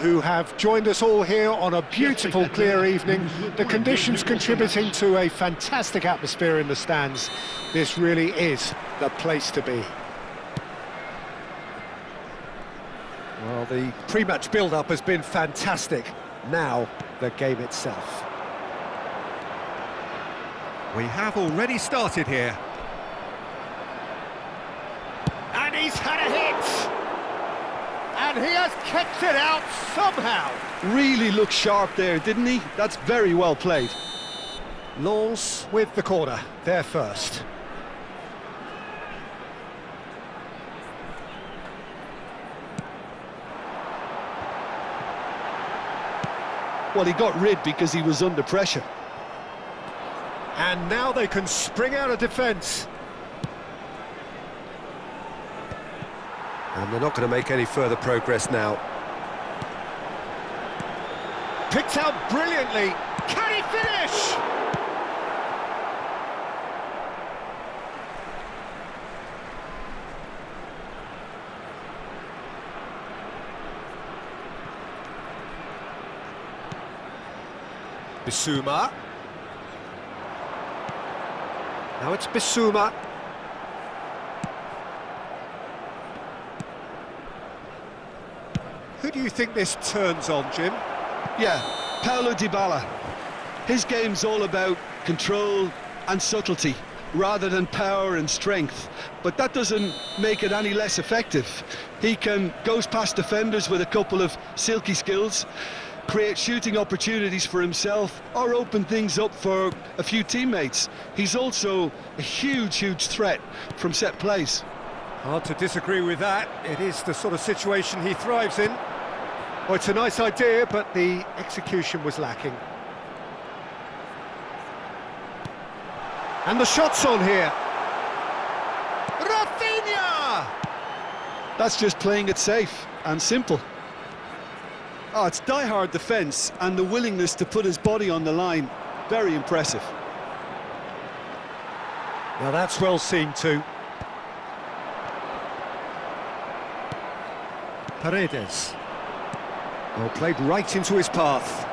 who have joined us all here on a beautiful, clear evening. The conditions contributing to a fantastic atmosphere in the stands. This really is the place to be. Well, the pre-match build-up has been fantastic. Now, the game itself. We have already started here. And he's had a hit! And he has kept it out somehow! Really looked sharp there, didn't he? That's very well played. Lens with the corner, there first. Well, he got rid because he was under pressure. And now they can spring out of defence. And they're not going to make any further progress now. Picked out brilliantly. Can he finish? Bissouma. Now it's Bissouma. Who do you think this turns on, Jim? Yeah, Paulo Dybala. His game's all about control and subtlety, rather than power and strength. But that doesn't make it any less effective. He goes past defenders with a couple of silky skills, create shooting opportunities for himself, or open things up for a few teammates. He's also a huge threat from set plays. Hard to disagree with that. It is the sort of situation he thrives in. Well, it's a nice idea, but the execution was lacking. And the shot's on here. Rafinha! That's just playing it safe and simple. Oh, it's die-hard defence and the willingness to put his body on the line. Very impressive. Now that's well seen too. Paredes. Well, played right into his path.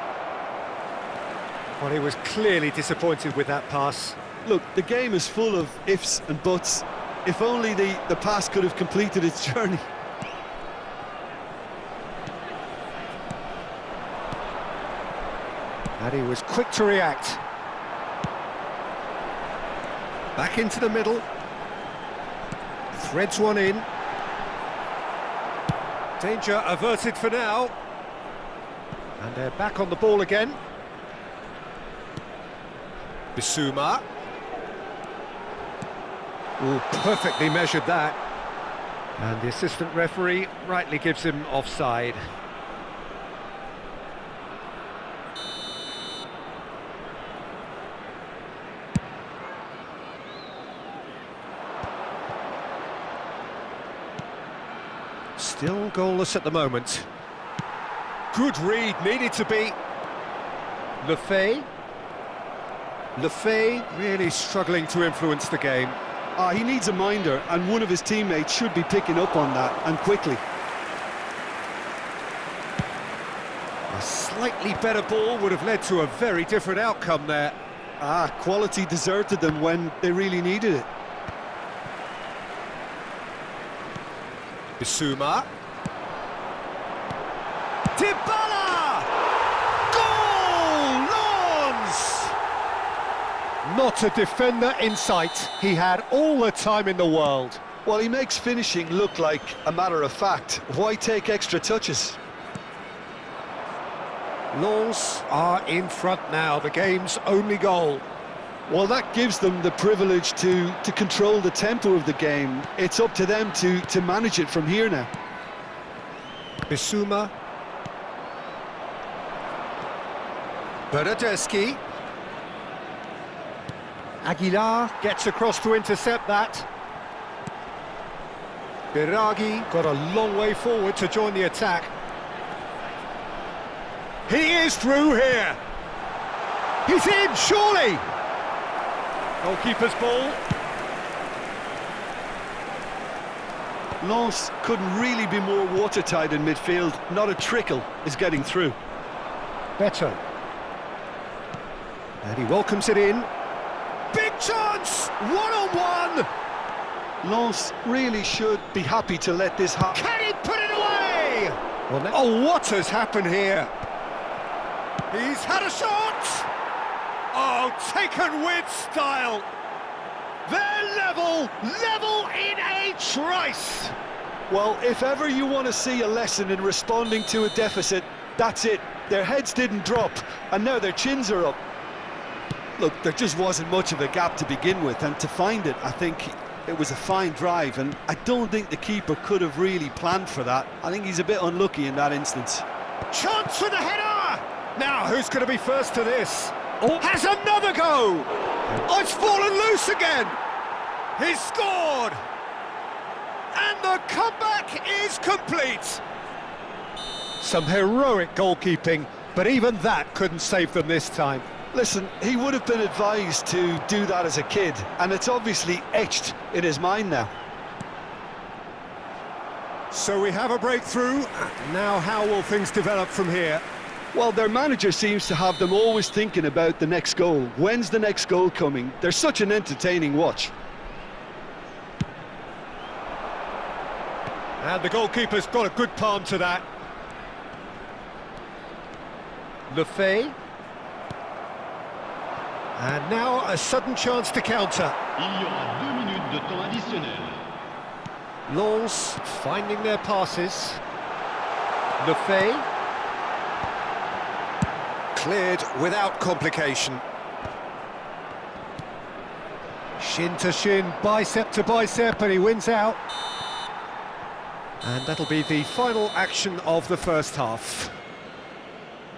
Well, he was clearly disappointed with that pass. Look, the game is full of ifs and buts. If only the pass could have completed its journey. And he was quick to react. Back into the middle. Threads one in. Danger averted for now. And they're back on the ball again. Bissouma. Oh, perfectly measured that. And the assistant referee rightly gives him offside. Still goalless at the moment. Good read, needed to be. Lefebvre. Lefebvre really struggling to influence the game. He needs a minder, and one of his teammates should be picking up on that, and quickly. A slightly better ball would have led to a very different outcome there. Quality deserted them when they really needed it. Bissouma. Dybala! Goal! Lens! Not a defender in sight. He had all the time in the world. Well, he makes finishing look like a matter of fact. Why take extra touches? Lens are in front now, the game's only goal. Well, that gives them the privilege to control the tempo of the game. It's up to them to manage it from here now. Bissouma. Bernardeschi. Aguilar gets across to intercept that. Biraghi got a long way forward to join the attack. He is through here. He's in, surely. Goalkeeper's ball. Lens couldn't really be more watertight in midfield. Not a trickle is getting through. Beto. And he welcomes it in. Big chance! One-on-one! Lens really should be happy to let this happen. Can he put it away? Well, oh, what has happened here? He's had a shot! Oh, taken with style! They're level in a trice! Well, if ever you want to see a lesson in responding to a deficit, that's it. Their heads didn't drop, and now their chins are up. Look, there just wasn't much of a gap to begin with, and to find it, I think it was a fine drive, and I don't think the keeper could have really planned for that. I think he's a bit unlucky in that instance. Chance for the header! Now, who's going to be first to this? Oh, has another go! Oh, it's fallen loose again! He's scored! And the comeback is complete! Some heroic goalkeeping, but even that couldn't save them this time. Listen, he would have been advised to do that as a kid, and it's obviously etched in his mind now. So we have a breakthrough. Now how will things develop from here? Well, their manager seems to have them always thinking about the next goal. When's the next goal coming? They're such an entertaining watch. And the goalkeeper's got a good palm to that. Lefebvre. And now a sudden chance to counter. Il y aura 2 minutes de temps additionnel. Lens finding their passes. Lefebvre. Cleared without complication. Shin to shin, bicep to bicep, and he wins out. And that'll be the final action of the first half.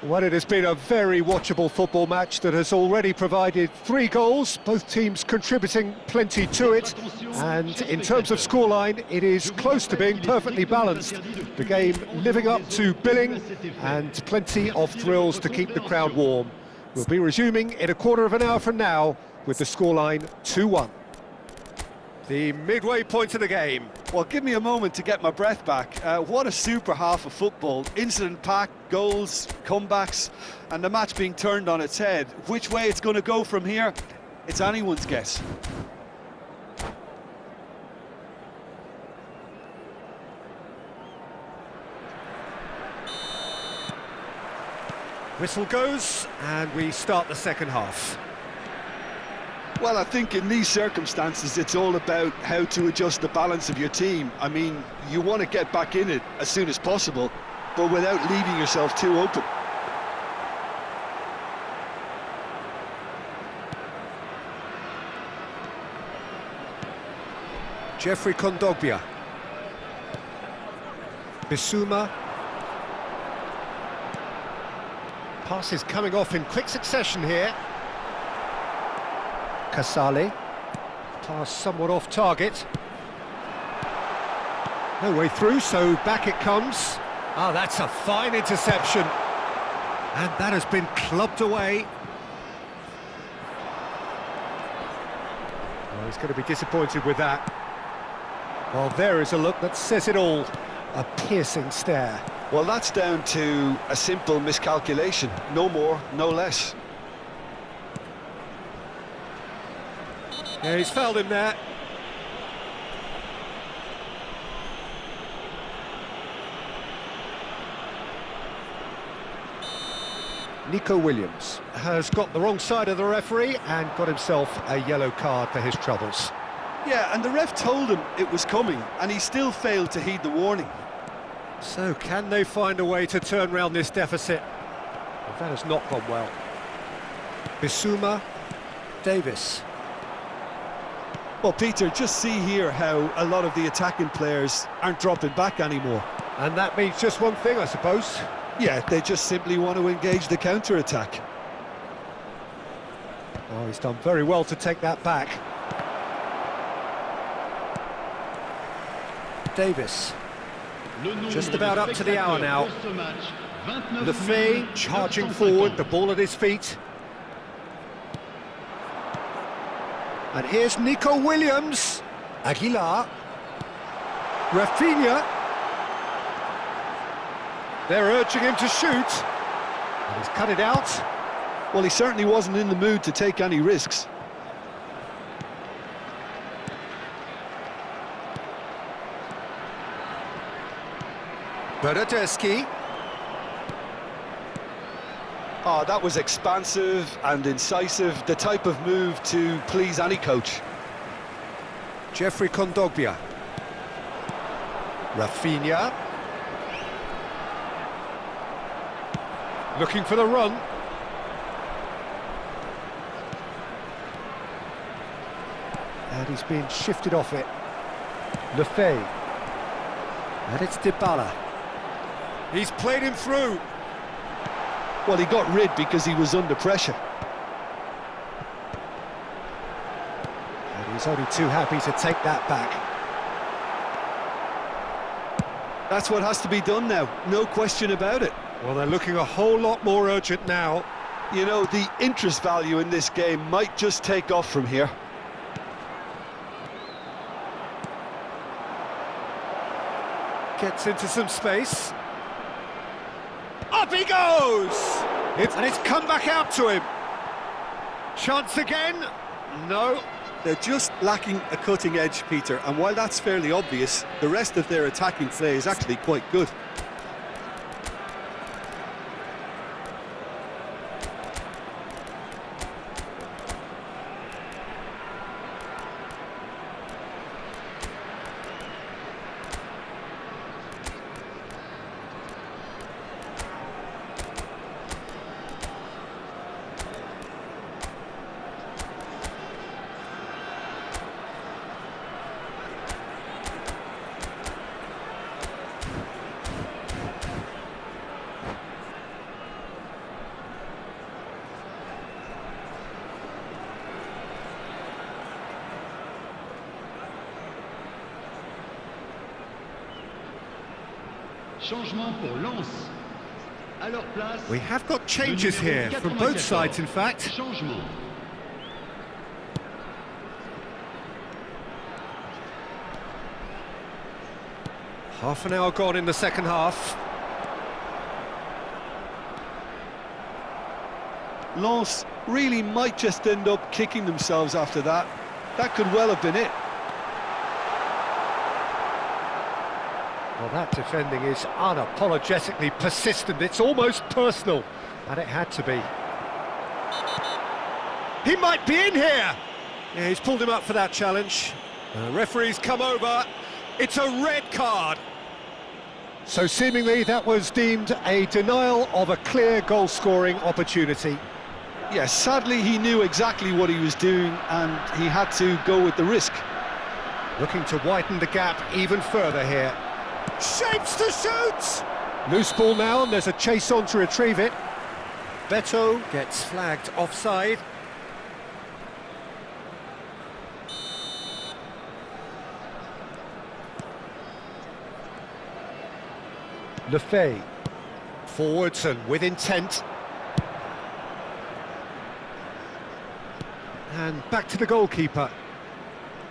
Well, it has been a very watchable football match that has already provided 3 goals, both teams contributing plenty to it. And in terms of scoreline, it is close to being perfectly balanced. The game living up to billing and plenty of thrills to keep the crowd warm. We'll be resuming in a quarter of an hour from now with the scoreline 2-1. The midway point of the game. Well, give me a moment to get my breath back. What a super half of football. Incident-packed, goals, comebacks, and the match being turned on its head. Which way it's going to go from here, it's anyone's guess. Whistle goes, and we start the second half. Well, I think in these circumstances, it's all about how to adjust the balance of your team. I mean, you want to get back in it as soon as possible, but without leaving yourself too open. Jeffrey Kondogbia. Bissouma. Passes coming off in quick succession here. Casale. Pass somewhat off target. No way through, so back it comes. Oh, that's a fine interception. And that has been clubbed away. Oh, he's going to be disappointed with that. Well, there is a look that says it all. A piercing stare. Well, that's down to a simple miscalculation. No more, no less. Yeah, he's fouled him there. Nico Williams has got the wrong side of the referee and got himself a yellow card for his troubles. Yeah, and the ref told him it was coming, and he still failed to heed the warning. So can they find a way to turn round this deficit? Well, that has not gone well. Bissouma, Davis. Well, Peter, just see here how a lot of the attacking players aren't dropping back anymore. And that means just one thing, I suppose. Yeah, they just simply want to engage the counter-attack. Oh, he's done very well to take that back. Davis. Just about up to the hour now. Lefebvre charging forward, the ball at his feet. And here's Nico Williams. Aguilar. Rafinha. They're urging him to shoot. And he's cut it out. Well, he certainly wasn't in the mood to take any risks. Bernardeschi. Oh, that was expansive and incisive, the type of move to please any coach. Jeffrey Kondogbia. Rafinha. Looking for the run. And he's being shifted off it. Lefebvre. And it's Dybala. He's played him through. Well, he got rid because he was under pressure. And he's only too happy to take that back. That's what has to be done now, no question about it. Well, they're looking a whole lot more urgent now. You know, the interest value in this game might just take off from here. Gets into some space. Up he goes! And it's come back out to him. Chance again? No. They're just lacking a cutting edge, Peter, and while that's fairly obvious, the rest of their attacking play is actually quite good. Changement pour Lens. À leur place. We have got changes here, from both sides in fact. Changement. Half an hour gone in the second half. Lens really might just end up kicking themselves after that. That could well have been it. Well, that defending is unapologetically persistent. It's almost personal, and it had to be. He might be in here! Yeah, he's pulled him up for that challenge. The referee's come over. It's a red card. So seemingly that was deemed a denial of a clear goal-scoring opportunity. Yes, sadly he knew exactly what he was doing and he had to go with the risk. Looking to widen the gap even further here. Shapes to shoot! Loose ball now, and there's a chase on to retrieve it. Beto gets flagged offside. Lefebvre. Forwards and with intent. And back to the goalkeeper.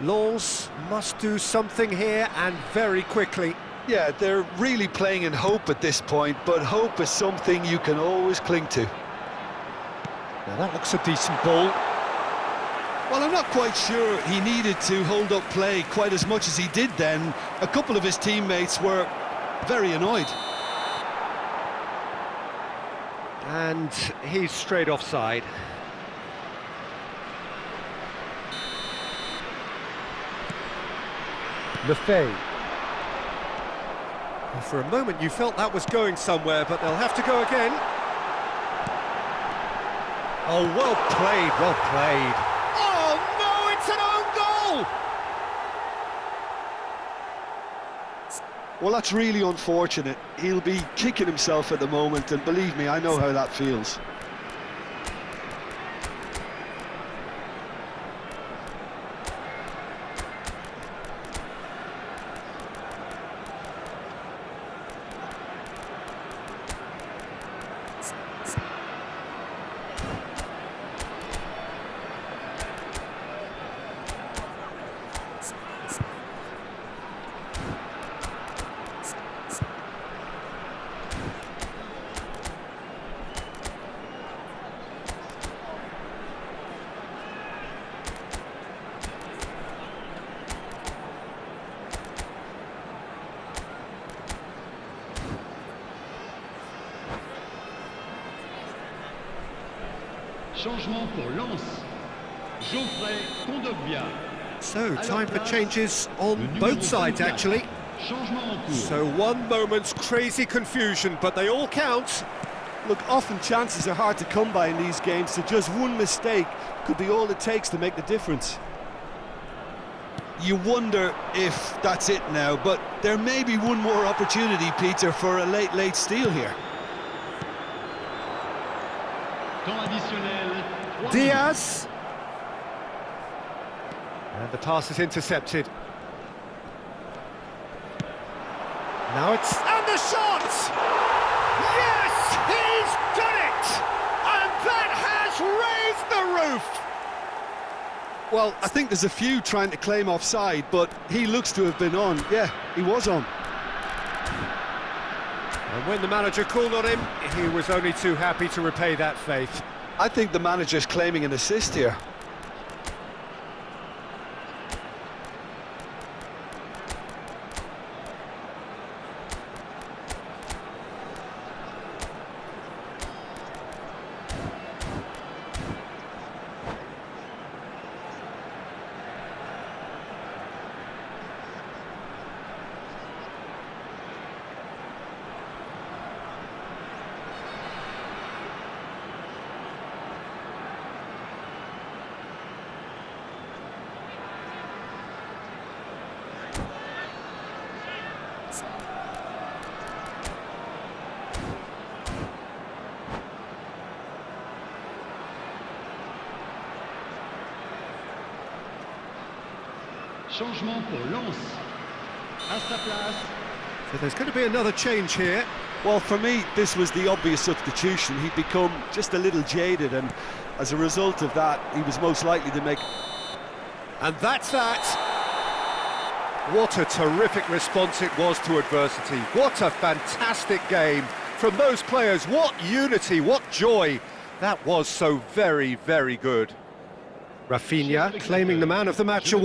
Lens must do something here, and very quickly. Yeah, they're really playing in hope at this point, but hope is something you can always cling to. Now that looks a decent ball. Well, I'm not quite sure he needed to hold up play quite as much as he did then. A couple of his teammates were very annoyed. And he's straight offside. Lefebvre. Well, for a moment you felt that was going somewhere, but they'll have to go again. Oh, well played, well played. Oh no, it's an own goal! Well, that's really unfortunate. He'll be kicking himself at the moment, and believe me, I know how that feels. Changement pour Lens. Geoffrey Kondogbia. So, time for changes on both sides, actually. Changement en cours. So, one moment's crazy confusion, but they all count. Look, often chances are hard to come by in these games, so just one mistake could be all it takes to make the difference. You wonder if that's it now, but there may be one more opportunity, Peter, for a late steal here. Temps additionnel. 3 minutes. Diaz. And the pass is intercepted. Now it's... And the shot! Yes! He's done it! And that has raised the roof! Well, I think there's a few trying to claim offside, but he looks to have been on. Yeah, he was on. And when the manager called on him, he was only too happy to repay that faith. I think the manager's claiming an assist here. Changement pour Lens. À sa place. So there's going to be another change here. Well, for me, this was the obvious substitution. He'd become just a little jaded, and as a result of that, he was most likely to make... And that's that. What a terrific response it was to adversity. What a fantastic game from those players. What unity, what joy. That was so very, very good. Rafinha claiming the man of the match award.